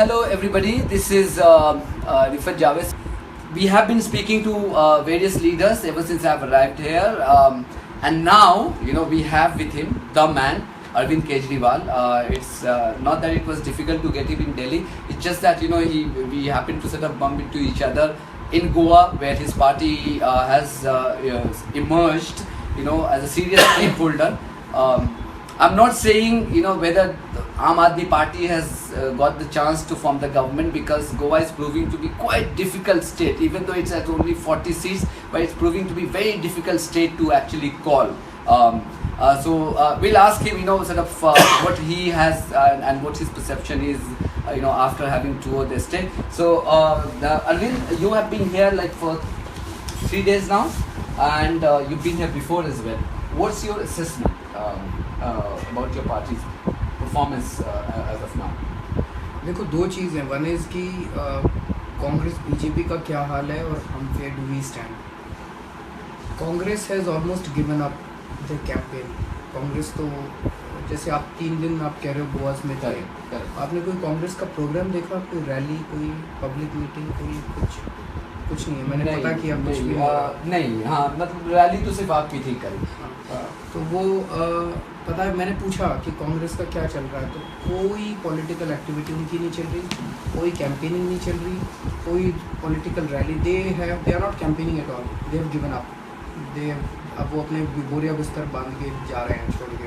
Hello everybody, this is Rifat Javed. We have been speaking to various leaders ever since I've arrived here, and now we have with him the man Arvind Kejriwal. It's not that it was difficult to get him in Delhi, it's just that we happened to sort of bump into each other in Goa, where his party has emerged as a serious stakeholder. I'm not saying whether Aam Aadmi Party has got the chance to form the government, because Goa is proving to be quite difficult state, even though it's at only 40 seats, but it's proving to be very difficult state to actually call. So we'll ask him sort of what he has and what his perception is after having toured the state. So Arvind, you have been here like for 3 days now, and you've been here before as well. What's your assessment about your party's performance as of now? देखो, दो चीज़ हैं. One is कि Congress BJP का क्या हाल है और हम where do we stand. Congress has almost given up the campaign. Congress तो जैसे आप 3 दिन आप कह रहे हो गोवा में थे, आपने कोई कांग्रेस का प्रोग्राम देखा? कोई रैली, कोई पब्लिक मीटिंग, कोई कुछ नहीं है. मैंने पता कि आप कुछ भी नहीं. हाँ, मतलब रैली तो सिर्फ आपकी थी कल. तो वो पता है, मैंने पूछा कि कांग्रेस का क्या चल रहा है, तो कोई पॉलिटिकल एक्टिविटी उनकी नहीं चल रही, कोई कैंपेनिंग नहीं चल रही, कोई political rally. They are not campaigning at all. They have given up. अब वो अपने बोरिया बिस्तर बांध के जा रहे हैं, छोड़ के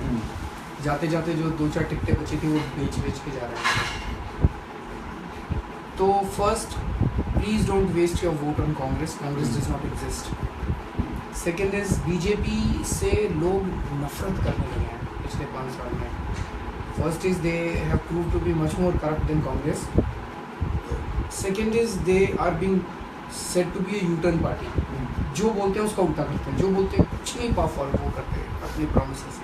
जाते जाते जो 2-4 टिकटें बची थी वो बेच के जा रहे हैं. तो first, please don't waste your vote on Congress. Congress does not exist. Second is, BJP से लोग नफरत करने लगे हैं पिछले 5 साल में. First is, they have prove to be much more corrupt than Congress. Second is, they are being said to be a U-turn party. जो बोलते हैं उसका उल्टा करते हैं, जो बोलते हैं कुछ नहीं फॉलो वो करते हैं अपनी प्रोमिसेस.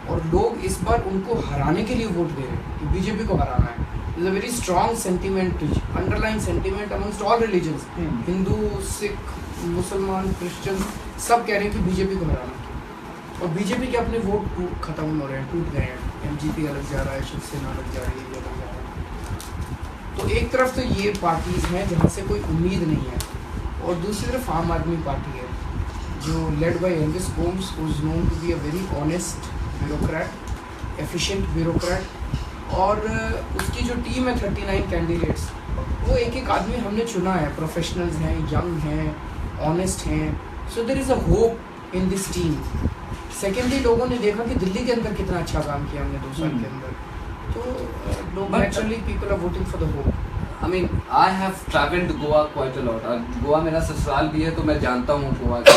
और लोग इस बार उनको हराने के लिए वोट दे रहे हैं कि बीजेपी को हराना है. Is a very strong sentiment, underline sentiment amongst all religions. Hindu, Sikh, मुसलमान, क्रिश्चियन सब कह रहे हैं कि बीजेपी को हराना. और बीजेपी के अपने वोट खत्म हो रहे हैं, टूट गए हैं. एमजीपी अलग जा रहा है, शिवसेना अलग जा रही है, ये अलग जा रहा है. तो एक तरफ तो ये पार्टीज हैं जहाँ से कोई उम्मीद नहीं है, और दूसरी तरफ आम आदमी पार्टी है जो led by Elvis Gomes, who is known to be a very honest bureaucrat, efficient bureaucrat. और उसकी जो टीम है 39 कैंडिडेट्स, वो एक आदमी हमने चुना है. प्रोफेशनल्स हैं, यंग हैं, ऑनेस्ट हैं. So there is a hope in this team. Secondly, लोगों ने देखा कि दिल्ली के अंदर कितना अच्छा काम किया हमने 2 साल के अंदर. तो लोग naturally people are voting for the hope. I mean, I have traveled Goa quite a lot. Goa मेरा ससुराल भी है, तो मैं जानता हूँ गोवा का.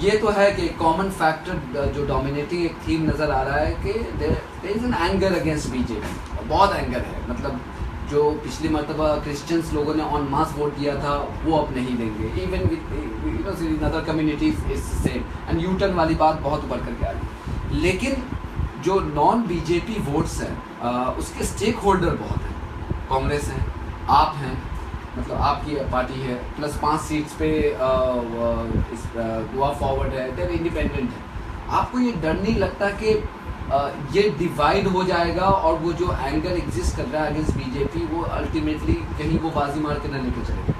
ये तो है कि कॉमन फैक्टर जो डोमिनेटिंग एक थीम नज़र आ रहा है कि there is an anger against BJP. बहुत एंगर है. मतलब जो पिछली मरतबा क्रिश्चियंस लोगों ने ऑन मास वोट दिया था, वो अब नहीं देंगे. Even with in other communities is same. And U turn वाली बात बहुत उभर करके आ रही. लेकिन जो नॉन बीजेपी वोट्स हैं उसके स्टेक होल्डर बहुत हैं. कांग्रेस है, आप हैं, मतलब आपकी पार्टी है, प्लस 5 सीट्स पे गोवा फॉरवर्ड है, देयर इंडिपेंडेंट है. आपको ये डर नहीं लगता कि ये डिवाइड हो जाएगा और वो जो एंगर एग्जिस्ट कर रहा है अगेंस्ट बीजेपी, वो अल्टीमेटली कहीं वो बाजी मार के न लेके चलेगा?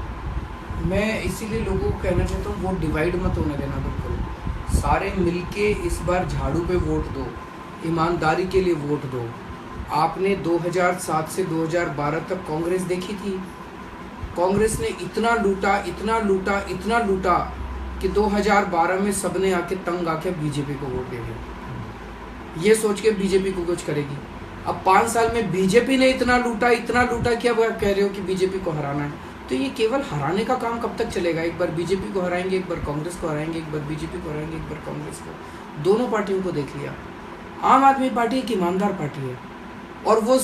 मैं इसीलिए लोगों को कहना चाहता हूँ, वोट डिवाइड मत होने देना. बिल्कुल सारे मिलके इस बार झाड़ू पे वोट दो, ईमानदारी के लिए वोट दो. आपने 2007 से 2012 तक कांग्रेस देखी थी. कांग्रेस ने इतना लूटा, इतना लूटा, इतना लूटा कि 2012 में सबने आके तंग आके बीजेपी को वोट दे दिया, ये सोच के बीजेपी को कुछ करेगी. अब 5 साल में बीजेपी ने इतना लूटा कि अब आप कह रहे हो कि बीजेपी को हराना है. तो ये केवल हराने का काम कब तक चलेगा? एक बार बीजेपी को हराएंगे, एक बार कांग्रेस को हराएंगे, एक बार बीजेपी को हराएंगे, एक बार कांग्रेस को. दोनों पार्टियों को देख लिया. आम आदमी पार्टी एक ईमानदार पार्टी है, और वो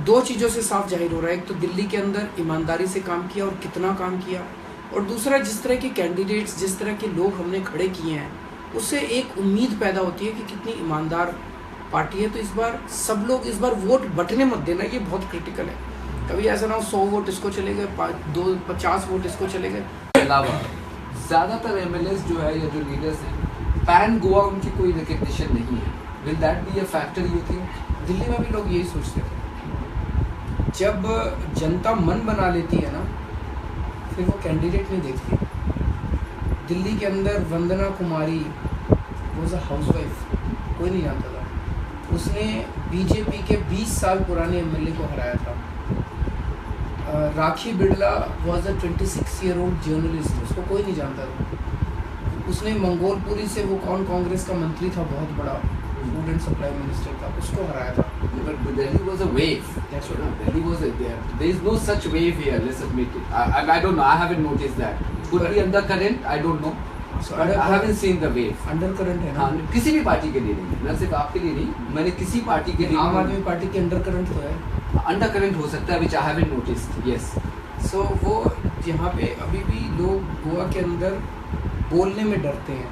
2 चीज़ों से साफ जाहिर हो रहा है. एक तो दिल्ली के अंदर ईमानदारी से काम किया और कितना काम किया, और दूसरा जिस तरह के कैंडिडेट्स, जिस तरह के लोग हमने खड़े किए हैं, उससे एक उम्मीद पैदा होती है कि कितनी ईमानदार पार्टी है. तो इस बार सब लोग इस बार वोट बंटने मत देना, ये बहुत क्रिटिकल है. कभी ऐसा ना हो 100 वोट इसको चले गए, 50 वोट इसको चले गए. अलावा ज़्यादातर एमएलएस जो है या जो लीडर्स हैं, पैन गोवा उनकी कोई रिकग्निशन नहीं है. Will that be a factor you think? Delhi में भी लोग यही सोचते थे. जब जनता मन बना लेती है ना, फिर वो कैंडिडेट नहीं देखती। दिल्ली के अंदर Vandana Kumari was a housewife, कोई नहीं जानता था। उसने बीजेपी के 20 साल पुराने एमएलए को हराया था। Rakhi Birla was a 26-year-old journalist, उसको कोई नहीं जानता था। उसने मंगोलपुरी से, वो कौन कांग्रेस का मंत्री था बहुत बड़ा, फूड एंड सप्लाई मिनिस्टर था, उसको हराया था। But Delhi was a wave. That's what Delhi was there is no such wave here. Let's admit it. I don't know. I haven't noticed that. Could be undercurrent. I don't know. But I haven't seen the wave. Under current है ना। हाँ, किसी भी party के लिए नहीं, न सिर्फ आपके लिए नहीं, मैंने किसी पार्टी के लिए। आम आदमी पार्टी के अंडर करंट तो है। अंडर करंट हो सकता है, which I haven't noticed. Yes. So वो यहाँ पे अभी भी लोग गोवा के अंदर बोलने में डरते हैं।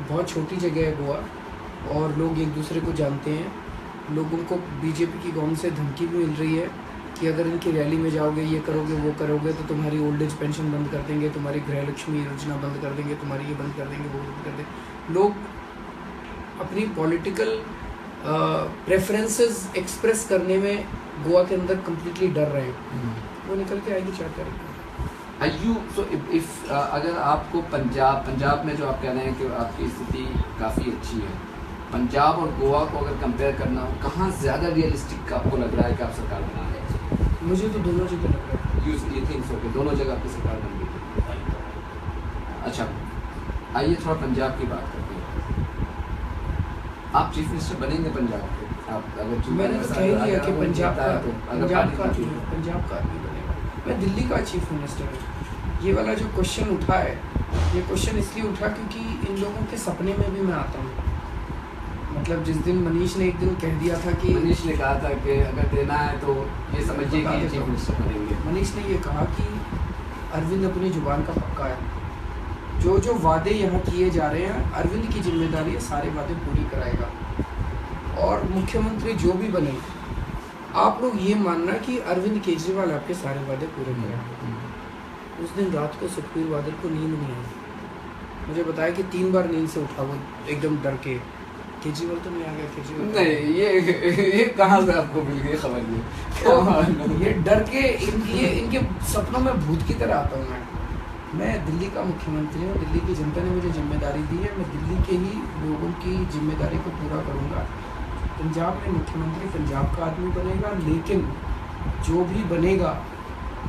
बहुत छोटी जगह है गोवा, और लोग एक दूसरे को जानते हैं। लोगों को बीजेपी की गवर्नमेंट से धमकी भी मिल रही है कि अगर इनकी रैली में जाओगे, ये करोगे, वो करोगे, तो तुम्हारी ओल्ड एज पेंशन बंद कर देंगे, तुम्हारी गृह लक्ष्मी योजना बंद कर देंगे, तुम्हारी ये बंद कर देंगे, वो बंद कर देंगे। लोग अपनी पॉलिटिकल प्रेफरेंसेस एक्सप्रेस करने में गोवा के अंदर कम्प्लीटली डर रहे हैं। वो निकल के आएगी 4 तारीख को। अगर आपको पंजाब में जो आप कह रहे हैं कि आपकी स्थिति काफ़ी अच्छी है, पंजाब और गोवा को अगर कंपेयर करना हो, कहाँ ज़्यादा रियलिस्टिक आपको लग रहा है कि आप सरकार बना रहे हैं? मुझे तो दोनों जगह लग रहा है। यू थिंक सो कि दोनों जगह आपकी सरकार बन गई? अच्छा, आइए थोड़ा पंजाब की बात करते हैं। आप चीफ मिनिस्टर बनेंगे पंजाब के? आप अगर मैंने तो कह ही दिया कि पंजाब का आदमी बनेगा। मैं दिल्ली का चीफ मिनिस्टर हूँ। ये वाला जो क्वेश्चन उठा है, ये क्वेश्चन इसलिए उठा क्योंकि इन लोगों के सपने में भी मैं आता हूँ। मतलब जिस दिन मनीष ने एक दिन कह दिया था कि, मनीष ने कहा था कि अगर देना है तो ये समझिए कि ये चीफ मिनिस्टर बनेंगे। मनीष ने ये कहा कि अरविंद अपनी जुबान का पक्का है। जो जो वादे यहाँ किए जा रहे हैं, अरविंद की जिम्मेदारी है सारे वादे पूरी कराएगा। और मुख्यमंत्री जो भी बने, आप लोग ये मानना कि अरविंद केजरीवाल आपके सारे वादे पूरे करेंगे। उस दिन रात को सुखबीर बादल को नींद नहीं आई। मुझे बताया कि 3 बार नींद से उठा वो एकदम डर के। केजरीवाल तो नहीं आ गया, केजरीवाल नहीं, ये कहाँ से आपको मिल गई खबर? ये डर के इनके सपनों में भूत की तरह आता हूँ मैं दिल्ली का मुख्यमंत्री हूँ। दिल्ली की जनता ने मुझे जिम्मेदारी दी है, मैं दिल्ली के ही लोगों की जिम्मेदारी को पूरा करूँगा। पंजाब में मुख्यमंत्री पंजाब का आदमी बनेगा, लेकिन जो भी बनेगा,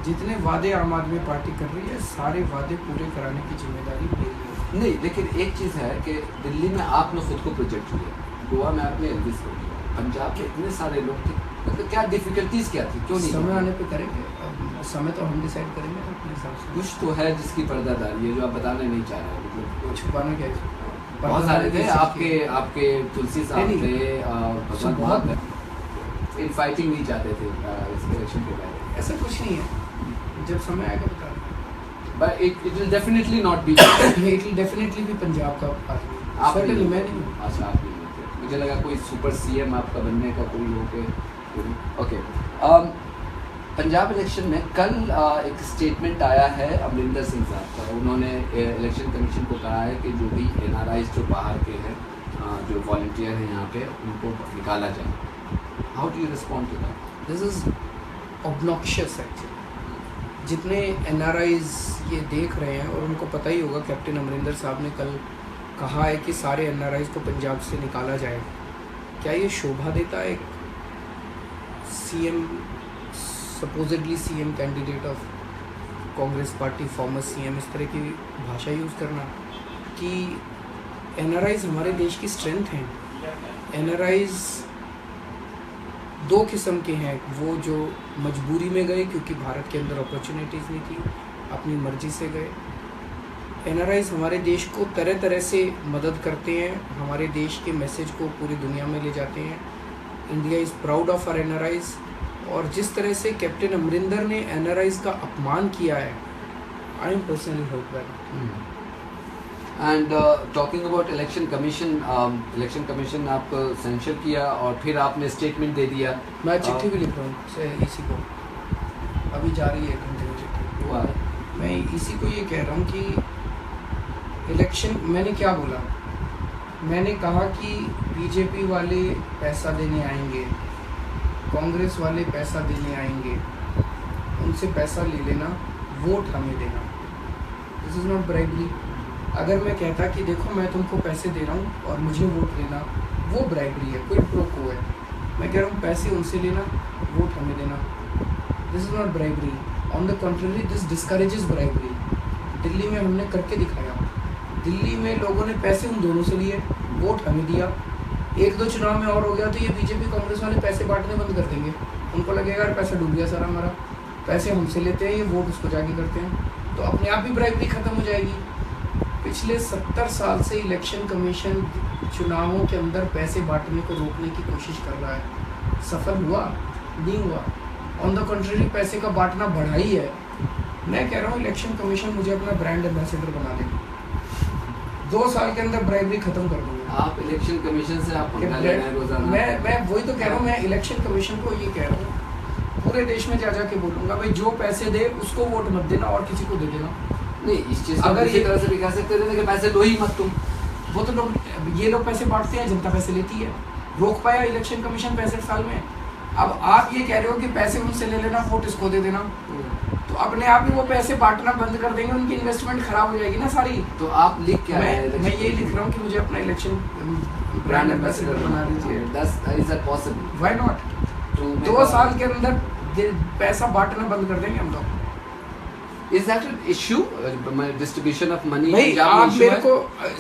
जितने वादे आम आदमी पार्टी कर रही है, सारे वादे पूरे कराने की जिम्मेदारी मेरी है। नहीं, लेकिन एक चीज़ है कि दिल्ली में आपने खुद को प्रोजेक्ट किया, गोवा में आपने एग्जिस्ट कर दिया, पंजाब के इतने सारे लोग थे, मतलब क्या डिफिकल्टीज क्या थी? क्यों नहीं? समय आने पे करेंगे, अब समय तो हम डिसाइड करेंगे अपने हिसाब से। कुछ तो है जिसकी पर्दादारी है जो आप बताने नहीं चाह रहे, मतलब छुपाना क्या है? बहुत सारे थे। आपके तुलसी साहब थे और बहुत इन फाइटिंग नहीं चाहते थे इस इलेक्शन के पहले। ऐसा कुछ नहीं है, जब समय आएगा बता। But it will definitely not be. It will definitely be Punjab का आदमी। Certainly मैं नहीं हूँ। अच्छा, आप नहीं होते। मुझे लगा कोई सुपर सीएम आपका बनने का कोई हो के। ओके, पंजाब इलेक्शन में कल एक स्टेटमेंट आया है अमरिंदर सिंह साहब का। उन्होंने इलेक्शन कमीशन को कहा है कि जो भी NRIs जो बाहर के हैं, जो वॉलंटियर हैं यहाँ पे, उनको निकाला जाए। How do you respond to that? This is obnoxious actually. जितने NRIs ये देख रहे हैं, और उनको पता ही होगा कैप्टन अमरिंदर साहब ने कल कहा है कि सारे NRIs को पंजाब से निकाला जाए। क्या ये शोभा देता है एक CM, supposedly CM candidate of Congress party, farmer CM, इस तरह की भाषा यूज़ करना? कि NRIs हमारे देश की स्ट्रेंथ हैं। NRIs 2 किस्म के हैं, वो जो मजबूरी में गए क्योंकि भारत के अंदर अपॉर्चुनिटीज़ नहीं थी, अपनी मर्जी से गए। NRIs हमारे देश को तरह तरह से मदद करते हैं, हमारे देश के मैसेज को पूरी दुनिया में ले जाते हैं। India is proud of our NRIs। और जिस तरह से कैप्टन अमरिंदर ने NRIs का अपमान किया है, I am personally hurt by. And talking about election commission ने आपको सेंसर किया और फिर आपने स्टेटमेंट दे दिया। मैं चिट्ठी भी लिख रहा हूँ इसी को, अभी जा रही है कंटिन्यू चिट्ठी। मैं इसी को ये कह रहा हूँ कि इलेक्शन, मैंने क्या बोला? मैंने कहा कि बीजेपी वाले पैसा देने आएंगे, कांग्रेस वाले पैसा देने आएंगे, उनसे पैसा ले लेना, वोट हमें देना। This is not bribery. अगर मैं कहता कि देखो मैं तुमको पैसे दे रहा हूँ और मुझे वोट देना, वो ब्राइबरी है, क्विड प्रो क्वो है। मैं कह रहा हूँ पैसे उनसे लेना, वोट हमें देना, this is not bribery. On the contrary this discourages bribery. Delhi में हमने करके दिखाया। दिल्ली में लोगों ने पैसे उन दोनों से लिए, वोट हमें दिया। एक दो चुनाव में और हो गया तो ये बीजेपी कांग्रेस वाले पैसे बांटने बंद कर देंगे। उनको लगेगा यार पैसा डूब गया सारा हमारा, पैसे हमसे लेते हैं, ये वोट उसको जाके करते हैं, तो अपने आप ही ब्राइबरी खत्म हो जाएगी। पिछले 70 साल से इलेक्शन कमीशन चुनावों के अंदर पैसे बांटने को रोकने की कोशिश कर रहा है। सफल हुआ? नहीं हुआ। ऑन द कंट्री पैसे का बांटना बढ़ा ही है। मैं कह रहा हूँ इलेक्शन कमीशन मुझे अपना ब्रांड एम्बेसडर बना देगी, 2 साल के अंदर ब्राइबरी खत्म कर दूंगा। आप इलेक्शन कमीशन से आप पंगा ले रहे हैं रोजाना। मैं वही तो कह रहा हूँ, मैं इलेक्शन कमीशन को ये कह रहा हूँ, पूरे देश में जा के बोलूंगा भाई जो पैसे दे उसको वोट मत देना और किसी को दे देना। नहीं, इस चीज अगर इसी तरह से भी कह सकते थे कि पैसे लो ही मत तुम। वो तो लोग, ये लोग पैसे बांटते हैं, जनता पैसे लेती है। रोक पाया इलेक्शन कमीशन 65 साल में? अब आप ये कह रहे हो कि पैसे उनसे ले लेना, वोट इसको दे देना, तो अपने आप ही वो पैसे बांटना बंद कर देंगे, उनकी इन्वेस्टमेंट खराब हो जाएगी ना सारी। तो आप लिख क्या रहे हैं? मैं ये लिख रहा हूँ कि मुझे अपना इलेक्शन ब्रांड एम्बेसडर बना दीजिए। Is that possible? Why not? 2 साल के अंदर पैसा बांटना बंद कर देंगे हम लोग। Is that an issue? Distribution of money? भाई आप मेरे को,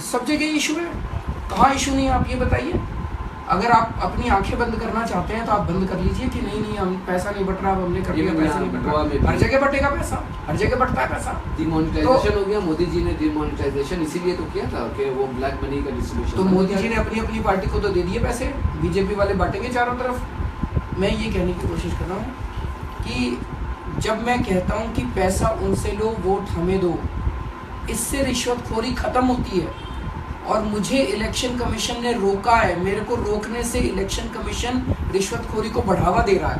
सब जगह इशू है, कहाँ इशू नहीं है आप ये बताइए। अगर आप अपनी आंखें बंद करना चाहते हैं तो आप बंद कर लीजिए कि नहीं हम पैसा नहीं बट रहा, अब हमने कर दिया, पैसा नहीं बट रहा। हर जगह बटेगा पैसा, हर जगह बटता है पैसा। डिमोनेटाइजेशन हो गया। मोदी जी ने डिमोनेटाइजेशन इसीलिए तो किया था कि वो ब्लैक मनी का डिस्ट्रीब्यूशन। तो मोदी जी ने अपनी पार्टी को तो दे दिए पैसे, बीजेपी वाले बांटेंगे चारों तरफ। मैं ये कहने की कोशिश कर रहा हूँ कि जब मैं कहता हूँ कि पैसा उनसे लो, वोट हमें दो, इससे रिश्वतखोरी खत्म होती है। और मुझे इलेक्शन कमीशन ने रोका है, मेरे को रोकने से इलेक्शन कमीशन रिश्वतखोरी को बढ़ावा दे रहा है,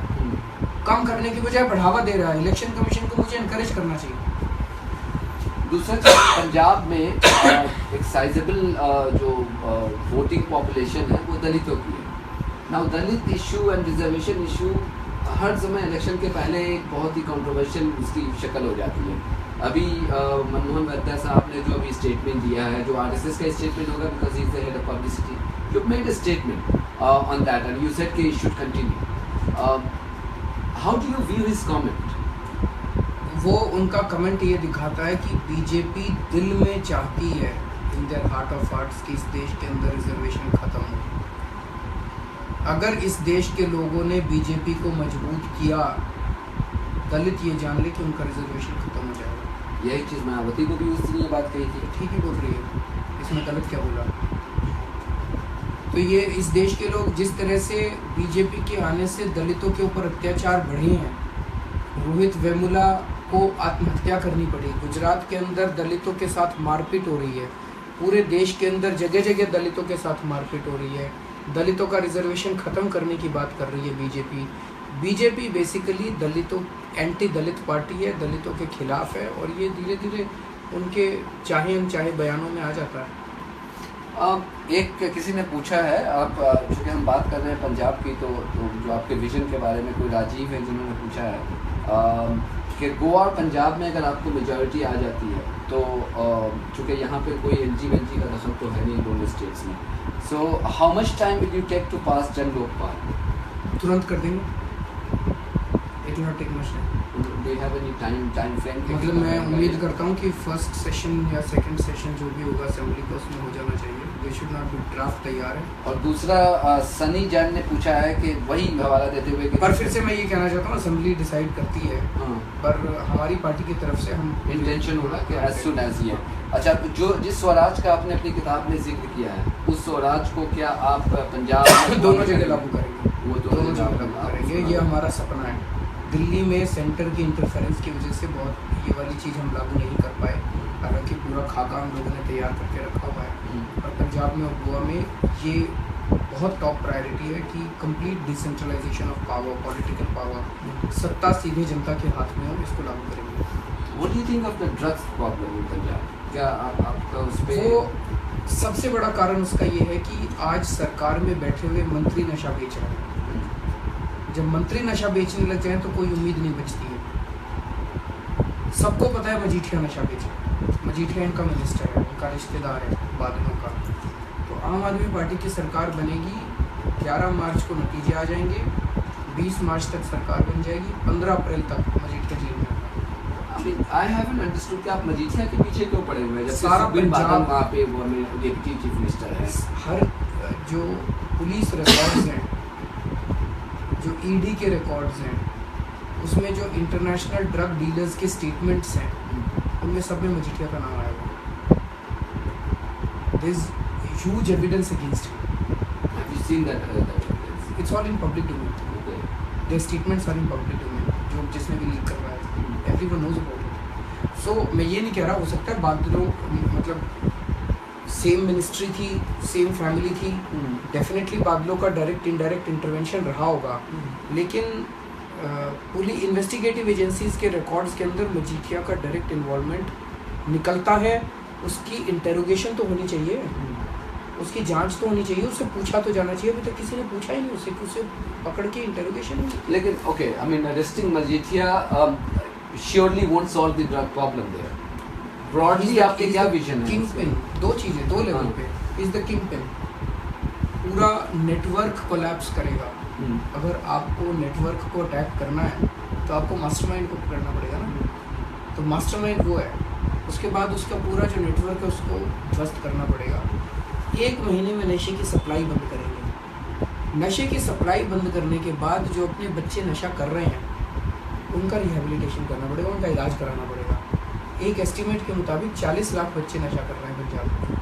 कम करने की बजाय बढ़ावा दे रहा है। इलेक्शन कमीशन को मुझे इनकरेज करना चाहिए। दूसरा पंजाब में एक साइजेबल जो वोटिंग पॉपुलेशन है वो दलितों की है। Now Dalit issue and reservation issue हर समय इलेक्शन के पहले एक बहुत ही कंट्रोवर्शियल उसकी शक्ल हो जाती है। अभी मनमोहन वैद्य साहब ने जो अभी स्टेटमेंट दिया है, जो आरएसएस का स्टेटमेंट होगा because he is the head of publicity, you made a statement on that and you said कि it should continue. How do you view his comment? वो उनका कमेंट ये दिखाता है कि बीजेपी दिल में चाहती है, in their heart of hearts, कि इस देश के अंदर रिजर्वेशन खत्म हो। अगर इस देश के लोगों ने बीजेपी को मजबूत किया, दलित ये जान ले कि उनका रिजर्वेशन खत्म हो जाएगा। यही चीज़ मायावती को भी उस दिन ये बात कही थी। ठीक ही बोल रही है, इसमें गलत क्या बोला? तो ये इस देश के लोग जिस तरह से बीजेपी के आने से दलितों के ऊपर अत्याचार बढ़े हैं, रोहित वेमुला को आत्महत्या करनी पड़ी, गुजरात के अंदर दलितों के साथ मारपीट हो रही है, पूरे देश के अंदर जगह जगह दलितों के साथ मारपीट हो रही है, दलितों का रिजर्वेशन ख़त्म करने की बात कर रही है बीजेपी। बीजेपी बेसिकली दलितों, एंटी दलित पार्टी है, दलितों के खिलाफ है, और ये धीरे धीरे उनके चाहे अनचाहे बयानों में आ जाता है। एक किसी ने पूछा है, आप चूँकि हम बात कर रहे हैं पंजाब की, तो जो आपके विजन के बारे में कोई राजीव है जिन्होंने पूछा है कि गोवा और पंजाब में अगर आपको मेजॉरिटी आ जाती है तो चूँकि यहाँ पे कोई एलजी का दखल तो है नहीं दोनों स्टेट्स में, so how much time will you take to pass Jan Lokpal? तुरंत कर देंगे, it will not take much time. Do you have any time frame? मतलब मैं उम्मीद करता हूँ कि फर्स्ट सेशन या सेकंड सेशन जो भी होगा असेंबली का, उसमें हो जाना चाहिए। They should not be, draft तैयार है। और दूसरा सनी जैन ने पूछा है कि वही हवाला देते हुए कि पर फिर से मैं ये कहना चाहता हूँ, असेंबली डिसाइड करती है, हाँ, पर हमारी पार्टी की तरफ से हम इंटेंशन होगा कि एज सुन एज ये। अच्छा, जो जिस स्वराज का आपने अपनी किताब में जिक्र किया है, उस स्वराज को क्या आप पंजाब दोनों जगह लागू करेंगे? वो दोनों जगह लागू करेंगे, ये हमारा सपना है। दिल्ली में सेंटर की इंटरफेरेंस की वजह से बहुत ये वाली चीज़ हम लागू नहीं कर पाए, हालांकि पूरा खाका हम लोगों ने तैयार करके रखा हुआ है। और पंजाब में और गोवा में ये बहुत टॉप प्रायोरिटी है कि complete decentralisation of power, political power, सत्ता सीधे जनता के हाथ में हो, इसको लागू करेंगे। What do you think of the drugs problem in Punjab? क्या आपका उस पे? वो सबसे बड़ा कारण उसका ये है कि आज सरकार में बैठे हुए मंत्री नशा बेच रहे हैं। जब मंत्री नशा बेचने लग जाए तो कोई उम्मीद नहीं बचती है। सबको पता है मजीठिया नशा बेचे, मजीठिया इनका मिनिस्टर है, इनका रिश्तेदार है बादलों का। तो आम आदमी पार्टी की सरकार बनेगी, 11 मार्च को नतीजे आ जाएंगे, 20 मार्च तक सरकार बन जाएगी, 15 अप्रैल तक मजीठिया जेल में। I haven't understood कि आप मजीठिया के पीछे क्यों पड़े हुए हैं, जब सारा पंजाब वहाँ पे डेप्यूटी चीफ मिनिस्टर है। हर जो पुलिस रिकॉर्ड्स हैं, जो ईडी के रिकॉर्ड्स हैं, उसमें जो इंटरनेशनल ड्रग डीलर्स के स्टेटमेंट्स हैं, उनमें सब में मजीठिया का नाम आया हुआ। There is huge evidence against him. Have you seen that evidence? It's all in public domain, Okay. Their statements are in public domain, जो जिसने भी लीक कर रहा है, everyone knows about it. So मैं ये नहीं कह रहा, हो सकता है बादलों मतलब सेम मिनिस्ट्री थी, सेम फैमिली थी, डेफिनेटली बादलों का डायरेक्ट इनडायरेक्ट इंटरवेंशन रहा होगा, लेकिन पूरी इन्वेस्टिगेटिव एजेंसीज के रिकॉर्ड्स के अंदर मजीठिया का डायरेक्ट इन्वॉल्वमेंट निकलता है। उसकी इंटेरोगेशन तो होनी चाहिए, उसकी जांच तो होनी चाहिए, उससे पूछा तो जाना चाहिए। अभी तक किसी ने पूछा ही नहीं उससे कि उसे पकड़ के इंटेरोगेशन ही। लेकिन okay, I mean arresting Majithia surely won't solve the drug problem there. Broadly आपके क्या विजन है? किंग पिन, दो चीज़ें, दो लेवल पे। इज द किंग पिन, पूरा नेटवर्क कोलैप्स करेगा। अगर आपको नेटवर्क को अटैक करना है तो आपको मास्टरमाइंड को पकड़ना पड़ेगा ना, तो मास्टरमाइंड वो है। उसके बाद उसका पूरा जो नेटवर्क है उसको ध्वस्त करना पड़ेगा। 1 महीने में नशे की सप्लाई बंद करेंगे। नशे की सप्लाई बंद करने के बाद जो अपने बच्चे नशा कर रहे हैं उनका रिहेबिलिटेशन करना पड़ेगा, उनका इलाज कराना पड़ेगा। एक एस्टीमेट के मुताबिक 40 लाख बच्चे नशा कर रहे हैं पंजाब में,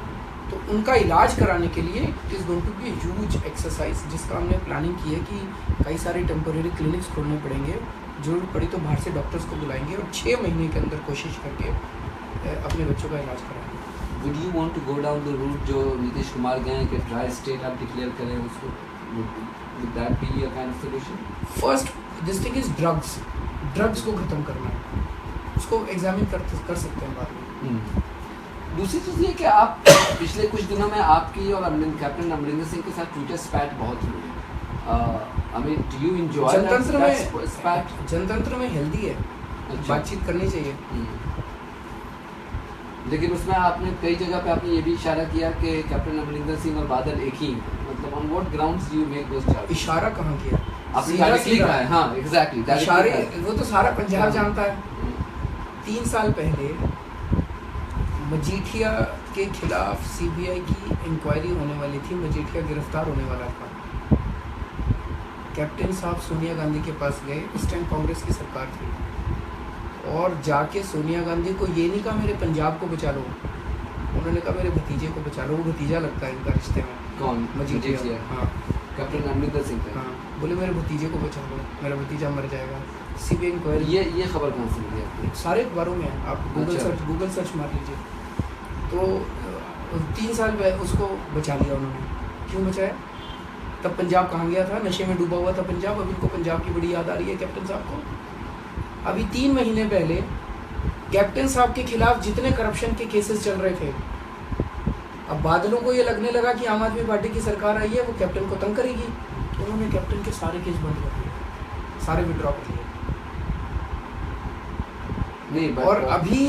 तो उनका इलाज कराने के लिए it is going to be huge exercise, जिसका हमने प्लानिंग की है कि कई सारे टेम्पोरेरी क्लिनिक्स खोलने पड़ेंगे। जरूरत पड़ी तो बाहर से डॉक्टर्स को बुलाएंगे और 6 महीने के अंदर कोशिश करके अपने बच्चों का इलाज कराएंगे। Would you want to go down the route जो नीतीश कुमार गए हैं कि ड्राई स्टेट आप डिक्लेयर करें उसको? Would that be a kind of solution? First this thing is drugs को ख़त्म करना है, उसको एग्जामिन कर सकते हैं बाद में। दूसरी चीज़ ये कि आप पिछले कुछ दिनों में आपकी और कैप्टन अमरिंदर सिंह के साथ ट्विटर स्पैट बहुत हुई है। I mean do you enjoy जनतंत्र में स्पैट? जनतंत्र में हेल्दी है, बातचीत करनी चाहिए। लेकिन उसमें आपने कई जगह पे आपने ये भी इशारा किया कि कैप्टन अमरिंदर सिंह और बादल एक ही हैं। मतलब on what grounds do you make those charges? इशारा कहाँ किया? आपने डायरेक्टली कहा है। हाँ एग्जैक्टली, इशारे वो तो सारा पंजाब जानता है। 3 साल पहले मजीठिया के खिलाफ सीबीआई की इंक्वायरी होने वाली थी, मजीठिया गिरफ्तार होने वाला था। कैप्टन साहब सोनिया गांधी के पास गए, उस टाइम कांग्रेस की सरकार थी, और जाके सोनिया गांधी को ये नहीं कहा मेरे पंजाब को बचा लो, उन्होंने कहा मेरे भतीजे को बचा लो। वो भतीजा लगता है इनका रिश्ते में। कौन? मजीठिया। हाँ, कैप्टन अमरिंदर सिंह का। हाँ, बोले मेरे भतीजे को बचा लो, मेरा भतीजा मर जाएगा। CBI inquiry. ये खबर कहाँ से मिली आपको? सारे अखबारों में है, आप गूगल सर्च मार लीजिए। तो 3 साल उसको बचा लिया उन्होंने। क्यों बचाया? तब पंजाब कहाँ गया था? नशे में डूबा हुआ था पंजाब। अभी उनको पंजाब की बड़ी याद आ रही है कैप्टन साहब को। अभी 3 महीने पहले कैप्टन साहब के खिलाफ जितने करप्शन के केसेस चल रहे थे, अब बादलों को ये लगने लगा कि आम आदमी पार्टी की सरकार आई है, वो कैप्टन को तंग करेगी, तो उन्होंने कैप्टन के सारे केस बंद कर दिए, सारे विड्रॉ कर दिए। और अभी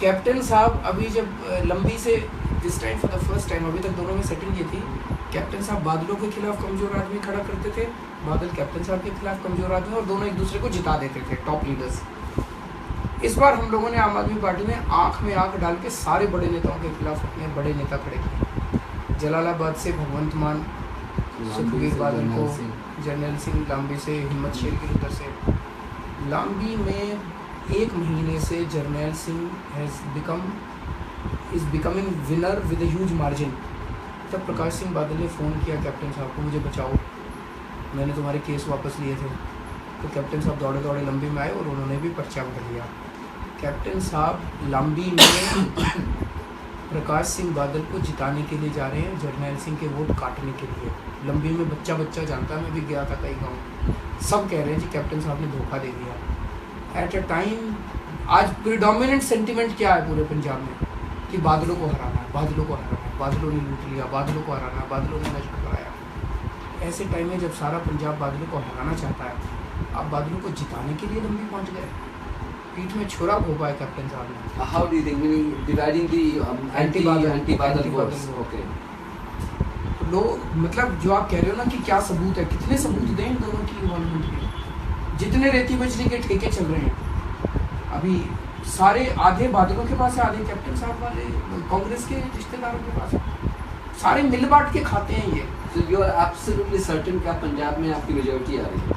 कैप्टन साहब अभी जब लंबी से this time for the first time, अभी तक दोनों में सेटिंग ये थी, कैप्टन साहब बादलों के खिलाफ कमजोर आदमी खड़ा करते थे, बादल कैप्टन साहब के खिलाफ कमजोर आदमी, और दोनों एक दूसरे को जिता देते थे, टॉप लीडर्स। इस बार हम लोगों ने आम आदमी पार्टी ने आंख में आंख डाल के सारे बड़े नेताओं के खिलाफ अपने बड़े नेता खड़े किए। जलालाबाद से भगवंत मान, सुखबीर बादल को, जर्नैल सिंह लांबी से, हिम्मत शेरगिल से। लांबी में 1 महीने से Jarnail Singh is becoming winner with a huge margin. तब प्रकाश सिंह बादल ने फ़ोन किया कैप्टन साहब को, मुझे बचाओ, मैंने तुम्हारे केस वापस लिए थे। तो कैप्टन साहब दौड़े दौड़े लंबी में आए और उन्होंने भी पर्चा भर लिया। कैप्टन साहब लंबी में प्रकाश सिंह बादल को जिताने के लिए जा रहे हैं, जर्नैल सिंह के वोट काटने के लिए। लंबी में बच्चा बच्चा जानता है, मैं भी गया था कई गाँव, सब कह रहे हैं जी कैप्टन साहब ने धोखा दे दिया। एट अ टाइम आज प्रीडोमिनेंट सेंटिमेंट क्या है पूरे पंजाब में कि बादलों को हराना है, बादलों को हराना है, बादलों ने लूट लिया, बादलों को हराना, बादलों ने नशा कराया। ऐसे टाइम में जब सारा पंजाब बादलों को हराना चाहता है, आप बादलों को जिताने के लिए लंबी पहुंच गए। पीठ में छुरा घोपा है कैप्टन साहब ने। How do you think, meaning dividing the anti-Badal votes? Okay. लोग मतलब जो आप कह रहे हो ना कि क्या सबूत है, कितने सबूत दें इन दोनों की इन्वॉल्वमेंट के? जितने रेती बजरी के ठेके चल रहे हैं अभी सारे, आधे बादलों के पास है, आधे कैप्टन साहब वाले कांग्रेस के रिश्तेदारों के पास है, सारे मिल बांट के खाते हैं ये। So you are absolutely certain कि पंजाब में आपकी मेजोरिटी आ रही है?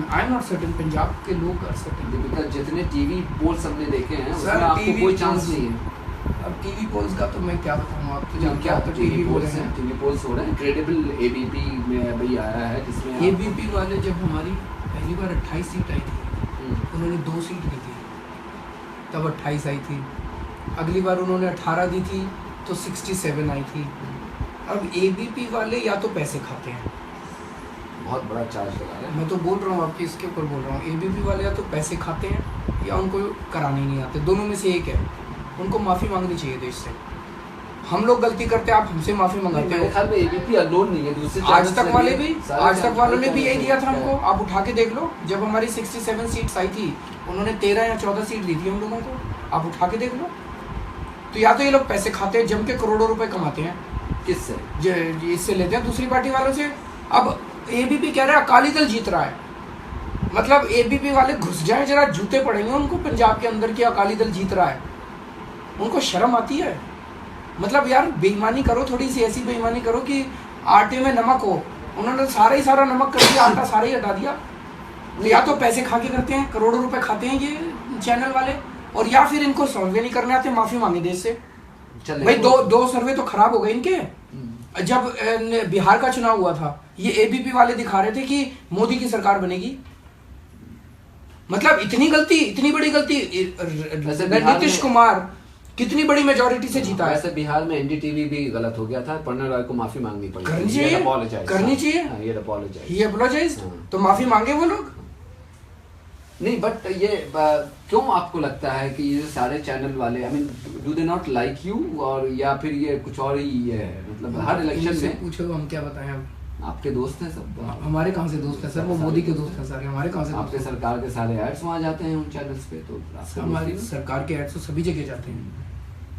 I am not certain, Punjab के लोग आर सर्टेन, बिकॉज़ जितने टीवी पोल्स हमने देखे हैं सर, उसमें आपको TV कोई चांस polls- नहीं है। अब टीवी पोल्स का तो मैं क्या बताऊँ आपको, क्या क्या तो टीवी पोल्स हैं। टीवी पोल्स हो रहे हैं, क्रेडिबल एबीपी में अभी आया है जिसमें एबीपी वाले जब हमारी पहली बार 28 सीट आई थी, उन्होंने 2 सीट दी थी, तब 28 आई थी। अगली बार उन्होंने 18 दी थी तो 67 आई थी। अब एबीपी वाले या तो पैसे खाते हैं, बहुत बड़ा चार्ज लगा रहे हैं। मैं तो बोल रहा हूँ आपके इसके ऊपर बोल रहा हूँ, एबीपी वाले या तो पैसे खाते हैं या उनको कराने नहीं आते, दोनों में से एक है। उनको माफ़ी मांगनी चाहिए देश से। हम लोग गलती करते हैं, आप हमसे माफ़ी मंगाते मेरे हो। ख्याल में एबीपी अलोन नहीं है, दूसरे आज तक वाले भी, सारे आज तक वालों ने भी यही दिया था चैनल हमको। आप उठा के देख लो, जब हमारी 67 सीट्स आई थी उन्होंने 13 या 14 सीट दी थी हम लोगों को, आप उठा के देख लो। तो या तो ये लोग पैसे खाते हैं, जम के करोड़ों रुपए कमाते हैं, किससे? इससे लेते हैं दूसरी पार्टी वालों से। अब एबीपी कह रहा है अकाली दल जीत रहा है, मतलब एबीपी वाले घुस जाए जरा, जूते पड़ेंगे उनको पंजाब के अंदर कि अकाली दल जीत रहा है। उनको शर्म आती है? मतलब यार बेईमानी करो, थोड़ी सी ऐसी बेईमानी करो कि आटे में नमक हो। उन्होंने सारा ही सारा नमक कर दिया, आटा सारा ही हटा दिया। या तो पैसे खा के करते हैं, करोड़ों रुपए खाते हैं ये चैनल वाले, और या फिर इनको सर्वे नहीं करने आते, माफी मांगे देश से। भाई दो सर्वे तो खराब हो गए इनके। जब बिहार का चुनाव हुआ था, ये एबीपी वाले दिखा रहे थे कि मोदी की सरकार बनेगी। मतलब इतनी गलती, इतनी बड़ी गलती। नीतीश कुमार कितनी बड़ी मेजोरिटी से जीता है। वैसे बिहार में एनडीटीवी भी गलत हो गया था, पन्ना रॉय को माफी मांगनी पड़ी, करनी चाहिए, करनी चाहिए। ये अपोलोजाइज, ये अपोलोजाइज, तो माफी मांगे वो लोग। नहीं, बट ये क्यों आपको लगता है कि ये सारे चैनल वाले, I mean do they not like you, और या फिर ये कुछ और ही है? मतलब हर इलेक्शन में पूछो, हम क्या बताएं। अब आपके दोस्त हैं सब? हमारे कहाँ से दोस्त है सर, वो मोदी के दोस्त हैं सारे, हमारे कहाँ से? आपके सरकार के सारे एड्स वहाँ जाते हैं उन चैनल्स पे, तो हमारी सरकार के एड्स तो सभी जगह जाते हैं।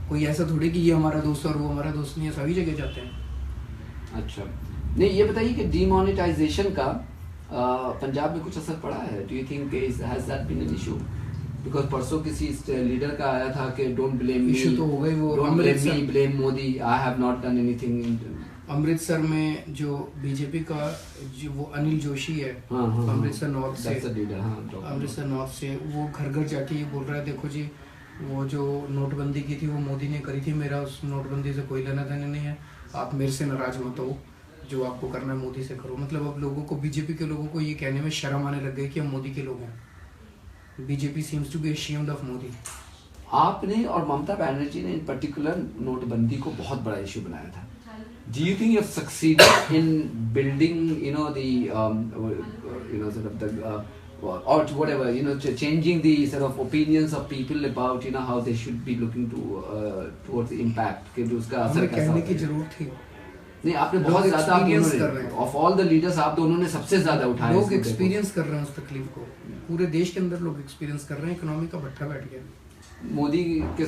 कोई ऐसा थोड़ी कि ये हमारा दोस्त और वो हमारा दोस्त नहीं है, सभी जगह जाते हैं। अच्छा, नहीं ये बताइए कि डीमोनेटाइजेशन का पंजाब में कुछ असर पड़ा है? Do you think has that been an issue? Because परसों किसी लीडर का आया था कि डोंट ब्लेम मी, इशू तो हो गई वो, don't blame me, blame Modi, I have not done anything. Amritsar में जो बीजेपी का जो वो अनिल जोशी है, अमृतसर नॉर्थ से, अमृतसर नॉर्थ से, वो घर घर जाके ये बोल रहा है, देखो जी वो जो नोटबंदी की थी वो मोदी ने करी थी, मेरा उस नोटबंदी से कोई लेना देना नहीं है, आप मेरे से नाराज मत हो, जो आपको करना है मोदी से करो। मतलब अब लोगों को, बीजेपी के लोगों को ये कहने में शर्म आने लग गई कि हम मोदी के लोग हैं। BJP seems to be ashamed of Modi. आपने और ममता बनर्जी ने इन पर्टिकुलर नोटबंदी को बहुत बड़ा इशू बनाया था। Do you think you have succeeded in building, sort of the or whatever, changing the sort of opinions of people about, how they should be looking to towards the impact, कि उसका असर कैसा कहने की जरूरत थी? नहीं, आपने बहुत ज्यादा ऑफ ऑल द लीडर्स आप दोनों ने सबसे ज्यादा उठाया। लोग एक्सपीरियंस कर रहे हैं उस तकलीफ को, पूरे देश के अंदर लोग एक्सपीरियंस कर रहे हैं। इकोनॉमी का भट्ठा बैठ गया। मोदी के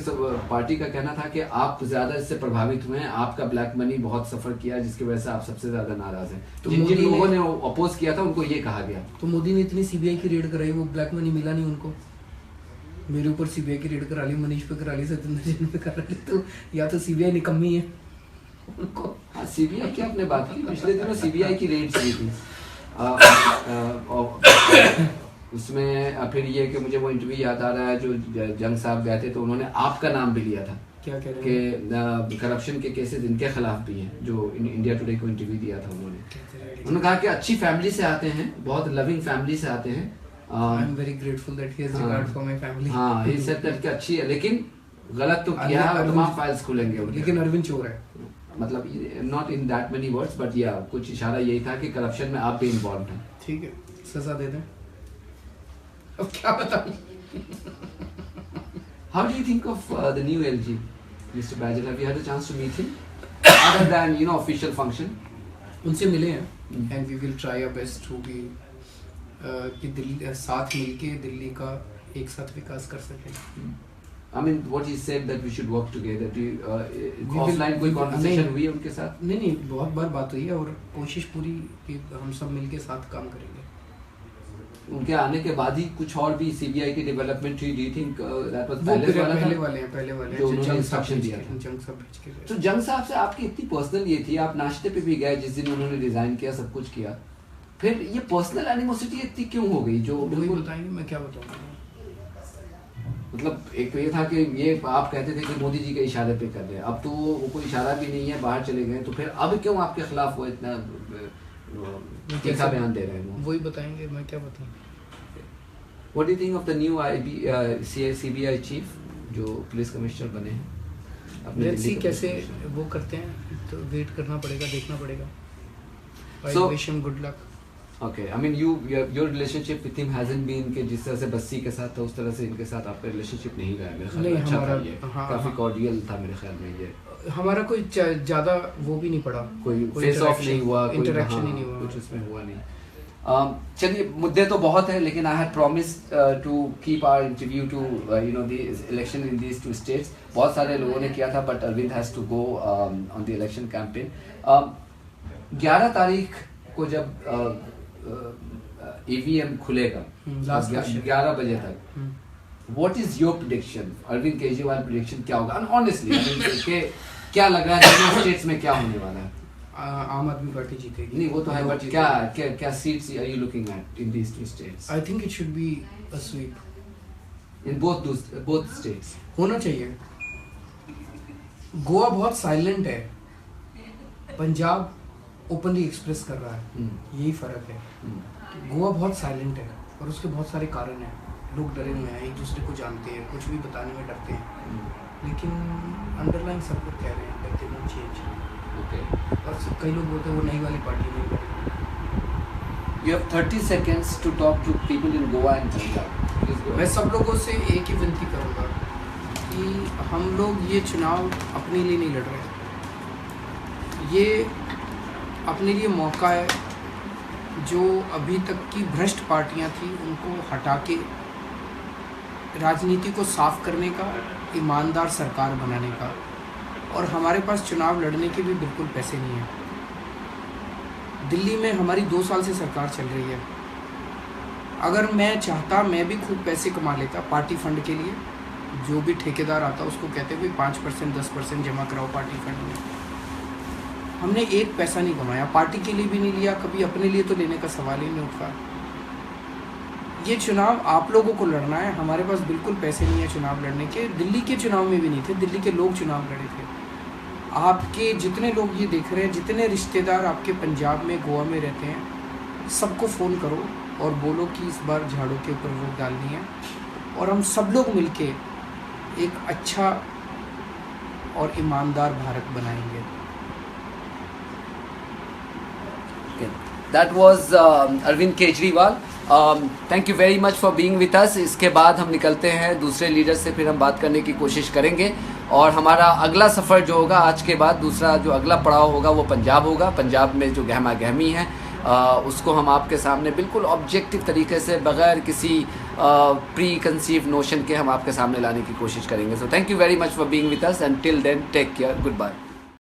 पार्टी का कहना था कि आप ज्यादा इससे प्रभावित हुए हैं, आपका ब्लैक मनी बहुत सफर किया जिसकी वजह से आप सबसे ज्यादा नाराज हैं। तो जिन लोगों ने अपोज किया था उनको ये कहा गया। तो मोदी ने इतनी सीबीआई की रेड कराई, वो ब्लैक मनी मिला नहीं उनको। मेरे ऊपर सीबीआई की रेड करा ली, मनीष पे करा ली, सत्येंद्र जैन पे करा ली, तो या तो सीबीआई निकम्मी है उनको। हाँ, सीबीआई की आपने बात की, पिछले दिनों सीबीआई की रेड हुई थी उसमें। फिर ये कि मुझे वो इंटरव्यू याद आ रहा है जो जंग साहब गए थे, तो उन्होंने आपका नाम भी लिया था। क्या कह रहे हैं कि करप्शन के केसेस इनके खिलाफ भी हैं, जो इंडिया टुडे को इंटरव्यू दिया था उन्होंने कहा कि अच्छी फैमिली से आते हैं, बहुत लविंग फैमिली से आते हैं। I am very grateful that he has regard for my family. हाँ, ही सेड दैट कि अच्छी है, लेकिन गलत तो किया है, तमाम फाइल्स खुलेंगे। लेकिन अरविंद चोर है, मतलब not in that many words, but या कुछ इशारा यही था कि करप्शन में आप भी इन्वॉल्व हैं। ठीक है, सजा दे दें। अब क्या बताऊं? How do you think of the new LG, Mr. Bajal? Have you had a chance to meet him? Other than, official function? उनसे मिले हैं and we will try our best to be कि दिल्ली साथ मिलके दिल्ली का एक साथ विकास कर सकें। I mean, what he said that we should work together. Offline कोई conversation हुई है उनके साथ? नहीं, बहुत बार बात हुई है और कोशिश पूरी कि हम सब मिलके साथ काम करेंगे। उनके आने के बाद ही कुछ और भी सीबीआई की डेवलपमेंट हुई? Do you think that was पहले पहले वाले हैं जो उन्होंने जंग इंस्ट्रक्शन दिया था? जंग साहब भेज के गए। तो जंग साहब से आपकी इतनी पर्सनल ये थी, आप नाश्ते पे भी गए जिस दिन उन्होंने रिजाइन किया, सब कुछ किया, फिर ये पर्सनल एनिमोसिटी इतनी क्यों हो गई? जो बिल्कुल बताएंगे, मैं क्या बताऊंगा। मतलब एक तो ये था कि ये आप कहते थे कि मोदी जी के इशारे पे कर रहे हैं, अब तो वो कोई इशारा भी नहीं है, बाहर चले गए, तो फिर अब क्यों आपके खिलाफ वो इतना तीखा बयान दे रहे हैं? वही बताएंगे, मैं क्या बताऊं। What do you think of the new CBI chief जो पुलिस कमिश्नर बने हैं? लेट्स सी कैसे वो करते हैं, तो वेट करना पड़ेगा, देखना पड़ेगा। So, I wish him good luck. Okay, I mean your relationship with him hasn't been कि जिस तरह से बस्सी के साथ था उस तरह से इनके साथ आपका रिलेशनशिप नहीं रहा है मेरे ख्याल में। अच्छा था ये, काफी कॉर्डियल था मेरे ख्याल में ये। हमारा कोई ज्यादा वो भी नहीं पड़ा, कोई फेस ऑफ नहीं हुआ, कोई इंटरेक्शन ही नहीं हुआ, कुछ उसमें हुआ नहीं। चलिए, मुद्दे तो बहुत है, लेकिन I had promised to keep our interview to the election in these two states. बहुत सारे लोगों ने किया था, but Arvind has to go on the election campaign. 11 तारीख को जब ईवीएम खुलेगा 11 बजे तक, what is your prediction? Arvind Kejriwal prediction क्या होगा? ऑनेस्टली क्या लग रहा है स्टेट्स में क्या होने वाला है? आम आदमी पार्टी जीतेगी। नहीं, वो तो है, बट क्या seats are you looking at in these two states? I think it should be a sweep in both states. होना चाहिए। गोवा बहुत साइलेंट है, पंजाब ओपनली एक्सप्रेस कर रहा है, यही फर्क है। गोवा बहुत साइलेंट है और उसके बहुत सारे कारण हैं। लोग डरे हुए हैं, एक दूसरे को जानते हैं, कुछ भी बताने में डरते हैं, लेकिन अंडरलाइन सब लोग कह रहे हैं दैट दे विल चेंज। और कई लोग बोलते हैं वो नई वाली पार्टी नहीं करेगी। You have 30 seconds to talk to people in Goa and Punjab. मैं सब लोगों से एक ही विनती करूँगा कि हम लोग ये चुनाव अपने लिए नहीं लड़ रहे, ये अपने लिए मौका है। जो अभी तक की भ्रष्ट पार्टियां थी उनको हटा के राजनीति को साफ करने का, ईमानदार सरकार बनाने का। और हमारे पास चुनाव लड़ने के भी बिल्कुल पैसे नहीं हैं। दिल्ली में हमारी 2 साल से सरकार चल रही है। अगर मैं चाहता, मैं भी खूब पैसे कमा लेता पार्टी फंड के लिए। जो भी ठेकेदार आता उसको कहते हुए 5% 10% जमा कराओ पार्टी फंड में। हमने एक पैसा नहीं कमाया, पार्टी के लिए भी नहीं लिया, कभी अपने लिए तो लेने का सवाल ही नहीं उठा। ये चुनाव आप लोगों को लड़ना है, हमारे पास बिल्कुल पैसे नहीं है चुनाव लड़ने के। दिल्ली के चुनाव में भी नहीं थे, दिल्ली के लोग चुनाव लड़े थे। आपके जितने लोग ये देख रहे हैं, जितने रिश्तेदार आपके पंजाब में, गोवा में रहते हैं, सबको फ़ोन करो और बोलो कि इस बार झाड़ू के ऊपर वोट डालनी है, और हम सब लोग मिलके एक अच्छा और ईमानदार भारत बनाएंगे। That was Arvind Kejriwal. Thank you very much for being with us. इसके बाद हम निकलते हैं दूसरे लीडर से, फिर हम बात करने की कोशिश करेंगे। और हमारा अगला सफ़र जो होगा आज के बाद, दूसरा जो अगला पड़ाव होगा वो पंजाब होगा। पंजाब में जो गहमा गहमी है उसको हम आपके सामने बिल्कुल ऑब्जेक्टिव तरीके से, बग़ैर किसी प्री कंसीव नोशन के, हम आपके सामने लाने की कोशिश करेंगे। So thank you very much for being with us and till then take care, good bye.